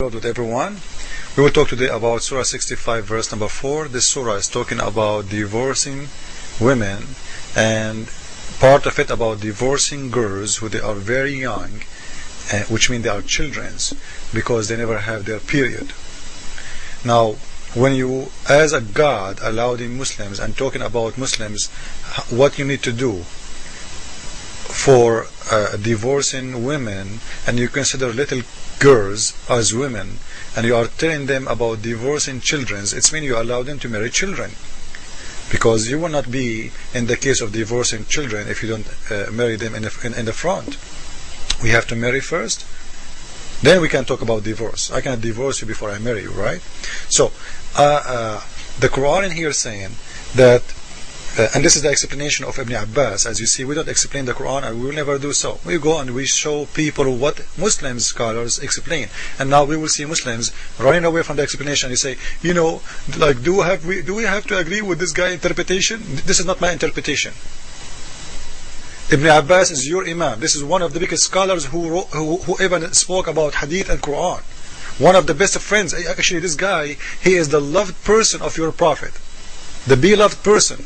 With everyone. We will talk today about Surah 65 verse number 4. This surah is talking about divorcing women, and part of it about divorcing girls who they are very young, which means they are children, because they never have their period. Now when you as a God allowed in Muslims and talking about Muslims what you need to do for divorcing women, and you consider little girls as women, and you are telling them about divorcing children, it means you allow them to marry children, because you will not be in the case of divorcing children if you don't marry them in the front. We have to marry first, then we can talk about divorce. I cannot divorce you before I marry you, right? So the Quran in here is saying that and this is the explanation of Ibn Abbas. As you see, we don't explain the Quran, and we will never do so. We go and we show people what Muslim scholars explain, and now we will see Muslims running away from the explanation. You say, you know, like, do we have to agree with this guy's interpretation? This is not my interpretation. Ibn Abbas is your Imam. This is one of the biggest scholars who ever spoke about Hadith and Quran. One of the best friends. Actually, this guy, he is the loved person of your Prophet, the beloved person.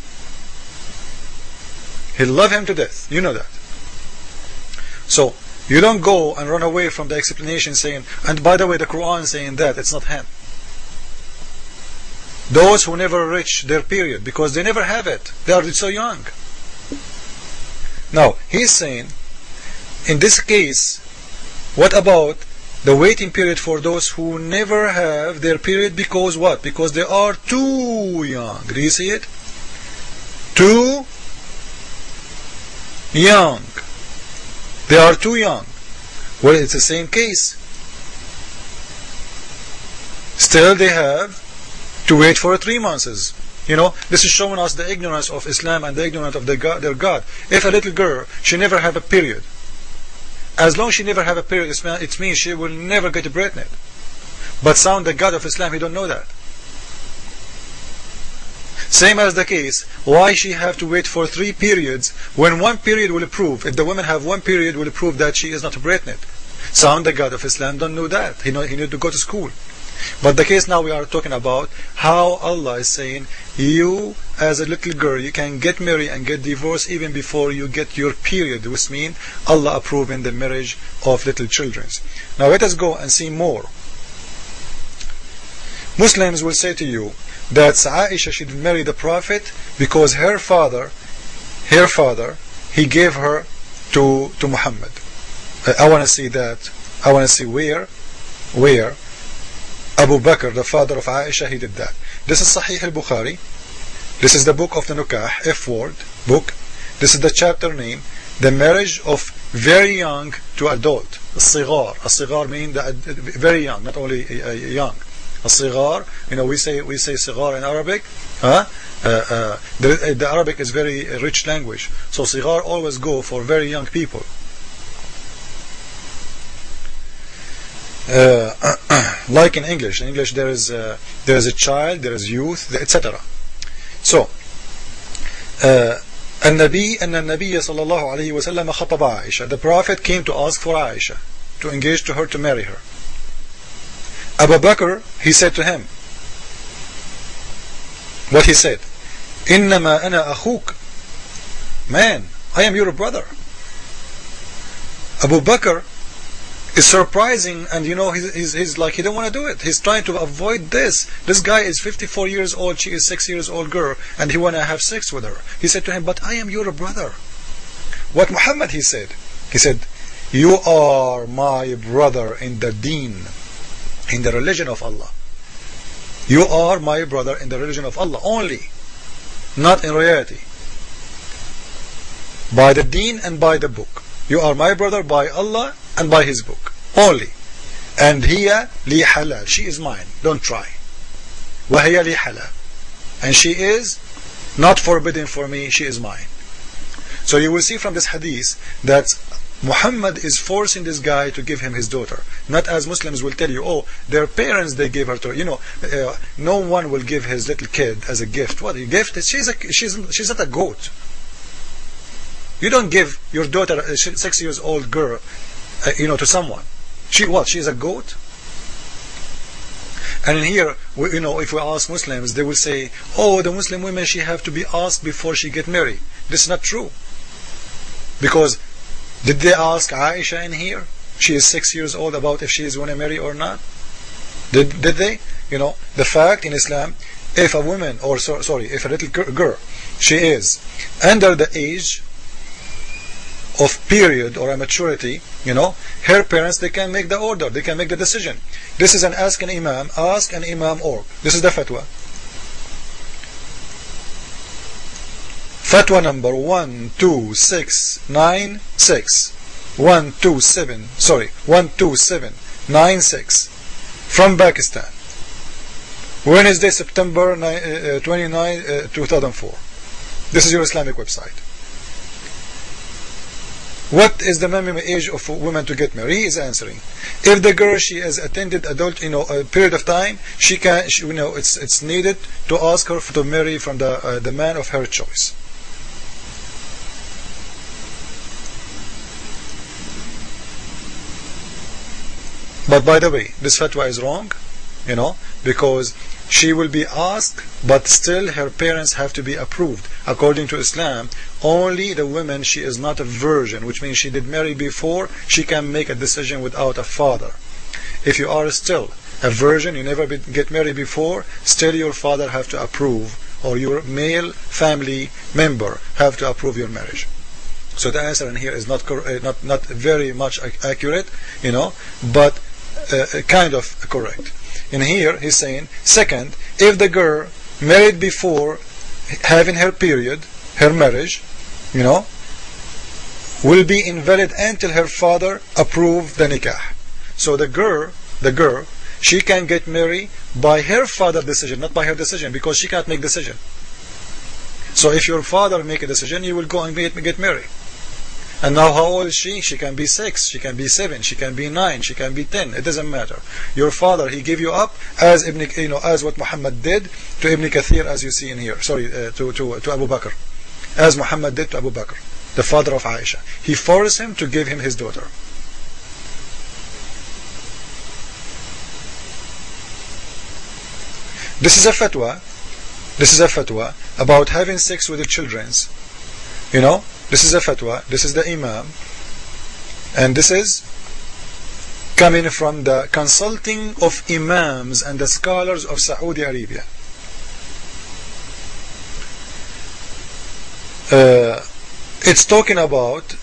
He loved him to death. You know that. So you don't go and run away from the explanation saying, and by the way, the Quran saying that it's not him. Those who never reach their period because they never have it, they are so young. Now he's saying, in this case, what about the waiting period for those who never have their period because what? Because they are too young. Do you see it? Too young. They are too young. Well, it's the same case. Still they have to wait for 3 months. You know, this is showing us the ignorance of Islam and the ignorance of their God. If a little girl, she never have a period, as long as she never have a period, it means she will never get pregnant. But sound the God of Islam, he don't know that. Same as the case, why she have to wait for 3 periods when 1 period will prove, if the women have 1 period, will prove that she is not pregnant. Sound the God of Islam don't know that. He need to go to school. But the case now we are talking about how Allah is saying, you as a little girl, you can get married and get divorced even before you get your period, which means Allah approving the marriage of little children. Now let us go and see more. Muslims will say to you that Aisha should marry the Prophet because her father, he gave her to Muhammad. I want to see that. I want to see where Abu Bakr, the father of Aisha, he did that. This is Sahih al-Bukhari. This is the book of the Nikah, F-word book. This is the chapter name, the marriage of very young to adult. As-sigar. As-sigar means very young, not only young. As-sigar, you know, we say sigar in Arabic. The Arabic is very rich language, so sigar always go for very young people. Like in English there is a child, there is youth, etc. So النبي صلى الله عليه وسلم خطب عائشة. The Prophet came to ask for Aisha, to engage to her, to marry her. Abu Bakr, he said to him, what he said? إنما أنا أخوك. Man, I am your brother. Abu Bakr is surprising, and you know, he's like, he don't want to do it. He's trying to avoid this. This guy is 54 years old, she is 6 years old girl, and he want to have sex with her. He said to him, but I am your brother. What Muhammad he said, you are my brother in the deen, in the religion of Allah. You are my brother in the religion of Allah only, not in reality. By the deen and by the book. You are my brother by Allah and by his book only. And hiya li halal, she is mine, don't try. Wa hiya li halal, and she is not forbidden for me, she is mine. So you will see from this hadith that Muhammad is forcing this guy to give him his daughter, not as Muslims will tell you, oh, their parents, they gave her to her. You know, no one will give his little kid as a gift. What a gift? She's not a goat. You don't give your daughter, a 6 years old girl, to someone. She is a goat? And in here, if we ask Muslims, they will say, oh, the Muslim women, she have to be asked before she get married. This is not true. Because did they ask Aisha in here? She is 6 years old, about if she is going to marry or not. Did they? The fact in Islam, if a woman, or if a little girl, she is under the age of period or a maturity, her parents, they can make the order, they can make the decision. This is an ask an imam org. This is the fatwa. Fatwa number 12696. 12796 from Pakistan. Wednesday, September 29, 2004. This is your Islamic website. What is the minimum age of women to get married? He is answering. If the girl, she has attended adult, a period of time, she can, it's needed to ask her to marry from the man of her choice. But by the way, this fatwa is wrong, because she will be asked, but still her parents have to be approved. According to Islam, only the woman, she is not a virgin, which means she did marry before, she can make a decision without a father. If you are still a virgin, you never get married before, still your father have to approve, or your male family member have to approve your marriage. So the answer in here is not very much accurate, but kind of correct. In here, he's saying, second, if the girl married before having her period, her marriage, will be invalid until her father approve the nikah. So the girl, she can get married by her father's decision, not by her decision, because she can't make decision. So if your father make a decision, you will go and get married. And now how old is she? She can be 6, she can be 7, she can be 9, she can be 10. It doesn't matter. Your father, he gave you up as as what Muhammad did to Ibn Kathir, as you see in here. Sorry, to Abu Bakr. As Muhammad did to Abu Bakr, the father of Aisha. He forced him to give him his daughter. This is a fatwa. This is a fatwa about having sex with the children. This is a fatwa, this is the imam, and this is coming from the consulting of imams and the scholars of Saudi Arabia. It's talking about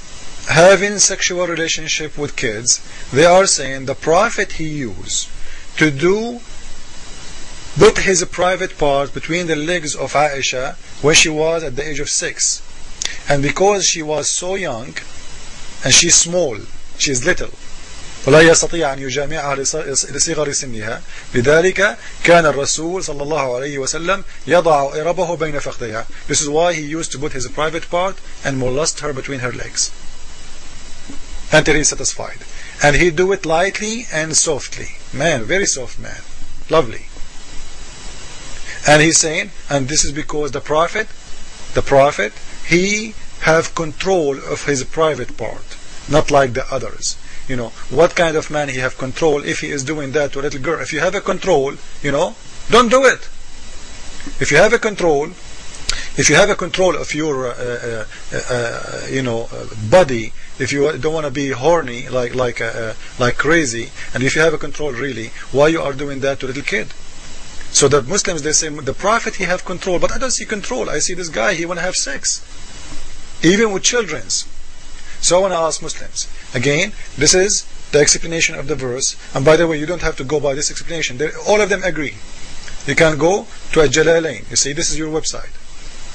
having sexual relationship with kids. They are saying the Prophet, he used to put his private part between the legs of Aisha when she was at the age of 6. And because she was so young and she's small, she's little, ولا يستطيع أن يجامعها لصغر سنها، لذلك كان الرسول صلى الله عليه وسلم يضع إربه بين فخذيها. This is why he used to put his private part and molest her between her legs until he's satisfied. And he do it lightly and softly. Man, very soft man, lovely. And he's saying, and this is because the Prophet, he have control of his private part, not like the others. What kind of man he have control if he is doing that to a little girl? If you have a control, don't do it. If you have a control of your body, if you don't want to be horny like crazy, and if you have a control really, why you are doing that to a little kid? So the Muslims, they say the Prophet, he have control, but I don't see control. I see this guy, he want to have sex, even with children. So I want to ask Muslims again. This is the explanation of the verse, and by the way, you don't have to go by this explanation. All of them agree. You can go to a Jalalain. You see, this is your website.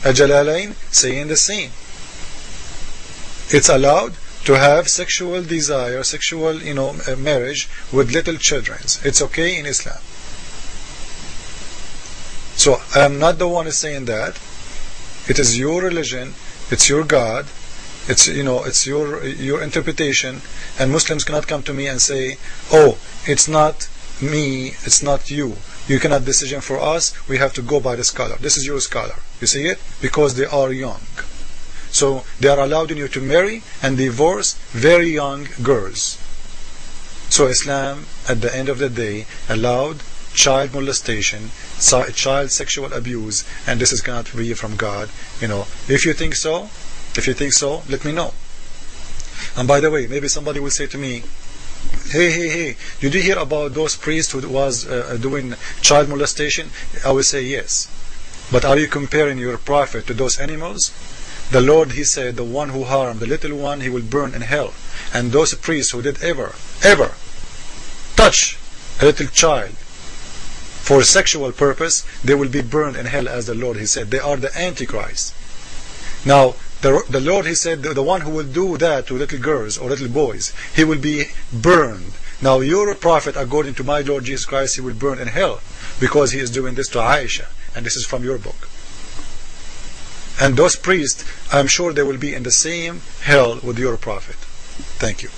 A Jalalain saying the same. It's allowed to have sexual desire, sexual marriage with little children. It's okay in Islam. So I'm not the one saying that. It is your religion, it's your God, it's it's your interpretation, and Muslims cannot come to me and say, oh, it's not me, it's not you. You cannot decision for us, we have to go by the scholar. This is your scholar. You see it? Because they are young. So they are allowing you to marry and divorce very young girls. So Islam, at the end of the day, allowed child molestation, child sexual abuse, and this is cannot be from God. If you think so, let me know. And by the way, maybe somebody will say to me, hey, did you hear about those priests who was doing child molestation? I will say yes. But are you comparing your prophet to those animals? The Lord, He said, the one who harmed the little one, he will burn in hell. And those priests who did ever touch a little child for sexual purpose, they will be burned in hell, as the Lord, He said. They are the Antichrist. Now, the Lord, He said, the one who will do that to little girls or little boys, he will be burned. Now, your prophet, according to my Lord Jesus Christ, he will burn in hell because he is doing this to Aisha. And this is from your book. And those priests, I'm sure they will be in the same hell with your prophet. Thank you.